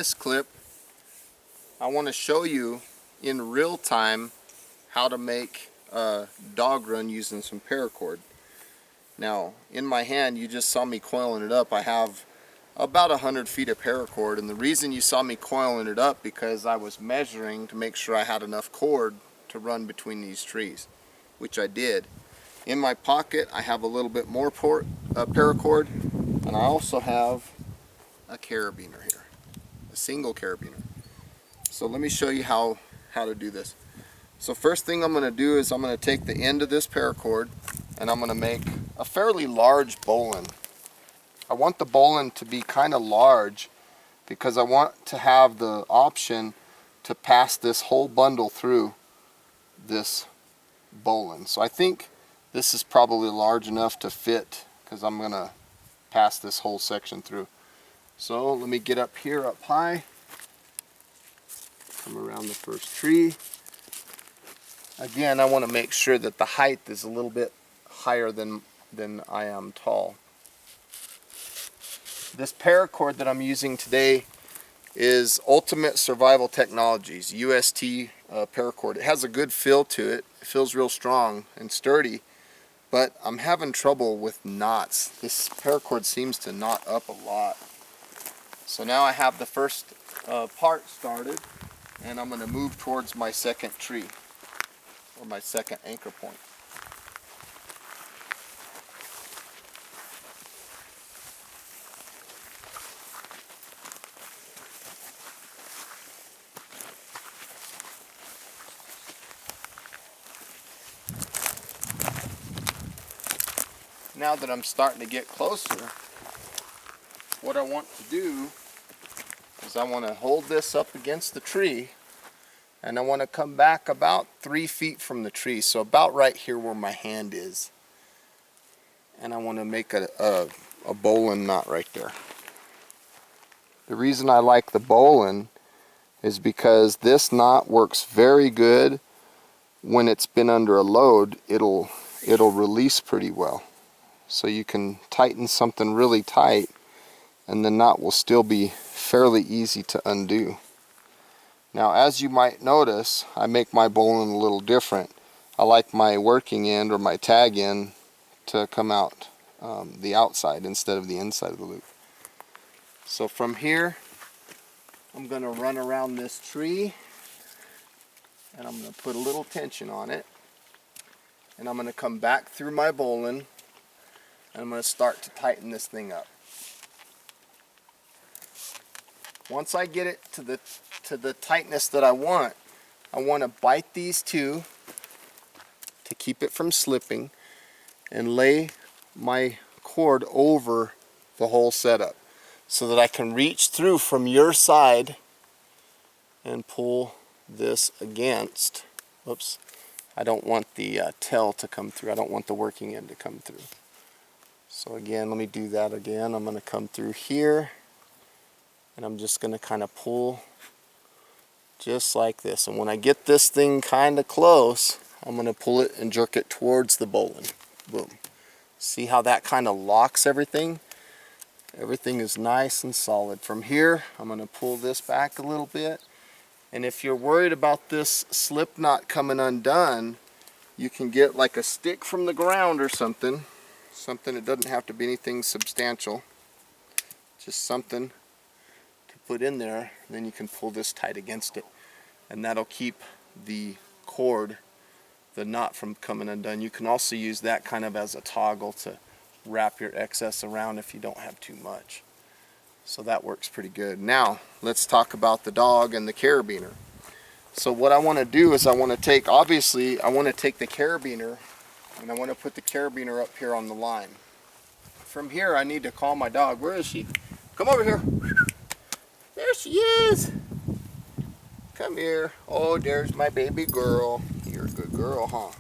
this clip, I want to show you in real time how to make a dog run using some paracord. Now, in my hand, you just saw me coiling it up. I have about 100 feet of paracord, and the reason you saw me coiling it up because I was measuring to make sure I had enough cord to run between these trees, which I did. In my pocket, I have a little bit more paracord, and I also have a carabiner here, a single carabiner. So let me show you how to do this. So first thing I'm going to do is I'm going to take the end of this paracord and I'm going to make a fairly large bowline. I want the bowline to be kind of large because I want to have the option to pass this whole bundle through this bowline. So I think this is probably large enough to fit because I'm going to pass this whole section through. So let me get up here up high, come around the first tree. Again, I want to make sure that the height is a little bit higher than I am tall. This paracord that I'm using today is Ultimate Survival Technologies, UST paracord. It has a good feel to it. It feels real strong and sturdy, but I'm having trouble with knots. This paracord seems to knot up a lot. So now I have the first part started, and I'm going to move towards my second tree, or my second anchor point. Now that I'm starting to get closer, what I want to do is I want to hold this up against the tree, and I want to come back about 3 feet from the tree, so about right here where my hand is. And I want to make a bowline knot right there. The reason I like the bowline is because this knot works very good when it's been under a load. It'll release pretty well. So you can tighten something really tight and the knot will still be fairly easy to undo. Now, as you might notice, I make my bowline a little different. I like my working end or my tag end to come out the outside instead of the inside of the loop. So from here, I'm going to run around this tree and I'm going to put a little tension on it, and I'm going to come back through my bowline and I'm going to start to tighten this thing up. Once I get it to the tightness that I want to bite these two to keep it from slipping and lay my cord over the whole setup so that I can reach through from your side and pull this against. Whoops. I don't want the tail to come through. I don't want the working end to come through. So again, let me do that again. I'm going to come through here and I'm just going to kind of pull just like this. And when I get this thing kind of close, I'm going to pull it and jerk it towards the bowline. Boom. See how that kind of locks everything? Everything is nice and solid. From here, I'm going to pull this back a little bit. And if you're worried about this slip knot coming undone, you can get like a stick from the ground or something. It doesn't have to be anything substantial. Just something to put in there. Then you can pull this tight against it. And that'll keep the cord, the knot, from coming undone. You can also use that kind of as a toggle to wrap your excess around if you don't have too much. So that works pretty good. Now let's talk about the dog and the carabiner. So what I want to do is obviously I want to take the carabiner and I want to put the carabiner up here on the line. From here I need to call my dog. Where is she? Come over here. There she is. Come here. Oh, there's my baby girl. You're a good girl, huh?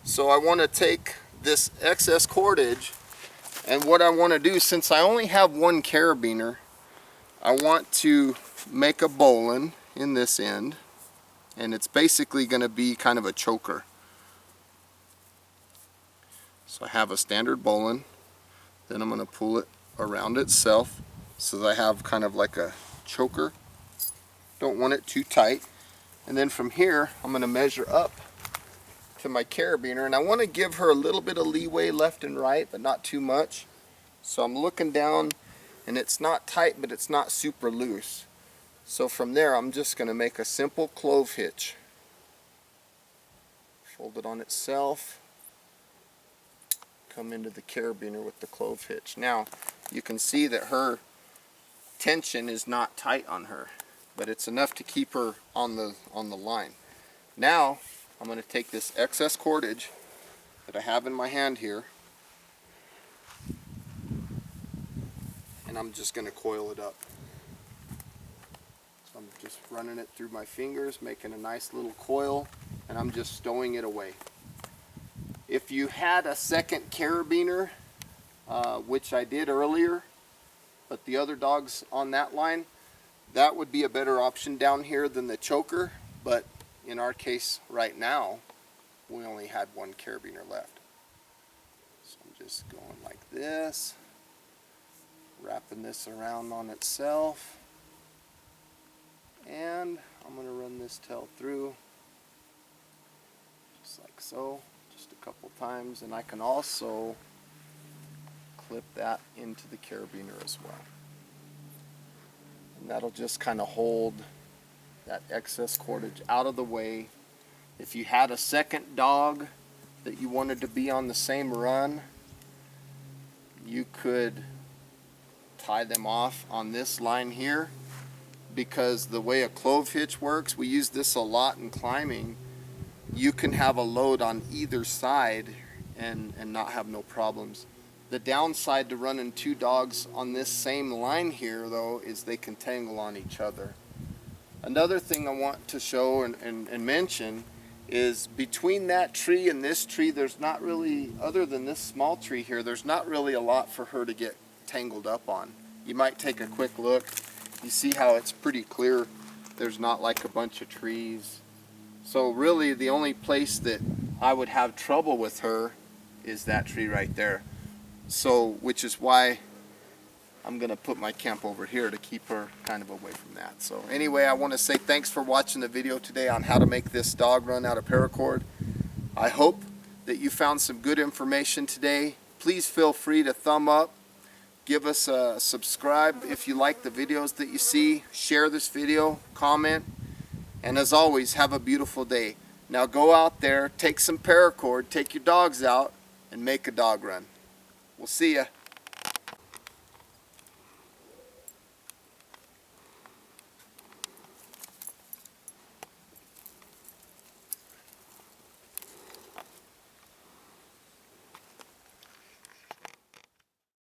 So I want to take this excess cordage, and what I want to do, since I only have one carabiner, I want to make a bowline in this end, and it's basically going to be kind of a choker. So I have a standard bowline, then I'm going to pull it around itself so that I have kind of like a choker. Don't want it too tight. And then from here, I'm going to measure up to my carabiner, and I want to give her a little bit of leeway left and right, but not too much. So I'm looking down, and it's not tight, but it's not super loose. So from there, I'm just going to make a simple clove hitch. Fold it on itself. Come into the carabiner with the clove hitch. Now, you can see that her tension is not tight on her, but it's enough to keep her on the line. Now, I'm going to take this excess cordage that I have in my hand here, and I'm just going to coil it up. So I'm just running it through my fingers, making a nice little coil, and I'm just stowing it away. If you had a second carabiner, which I did earlier, but the other dogs on that line, that would be a better option down here than the choker, but in our case right now, we only had one carabiner left. So I'm just going like this, wrapping this around on itself, and I'm going to run this tail through just like so, just a couple times, and I can also clip that into the carabiner as well. And that'll just kind of hold that excess cordage out of the way. If you had a second dog that you wanted to be on the same run, you could tie them off on this line here, because the way a clove hitch works, we use this a lot in climbing. You can have a load on either side and not have no problems. The downside to running two dogs on this same line here, though, is they can tangle on each other. Another thing I want to show and mention is between that tree and this tree, there's not really, other than this small tree here, there's not really a lot for her to get tangled up on. You might take a quick look. You see how it's pretty clear. There's not like a bunch of trees. So really the only place that I would have trouble with her is that tree right there. So, which is why I'm going to put my camp over here to keep her kind of away from that. So anyway, I want to say thanks for watching the video today on how to make this dog run out of paracord. I hope that you found some good information today. Please feel free to thumb up, give us a subscribe if you like the videos that you see, share this video, comment, and as always, have a beautiful day. Now go out there, take some paracord, take your dogs out, and make a dog run. We'll see ya.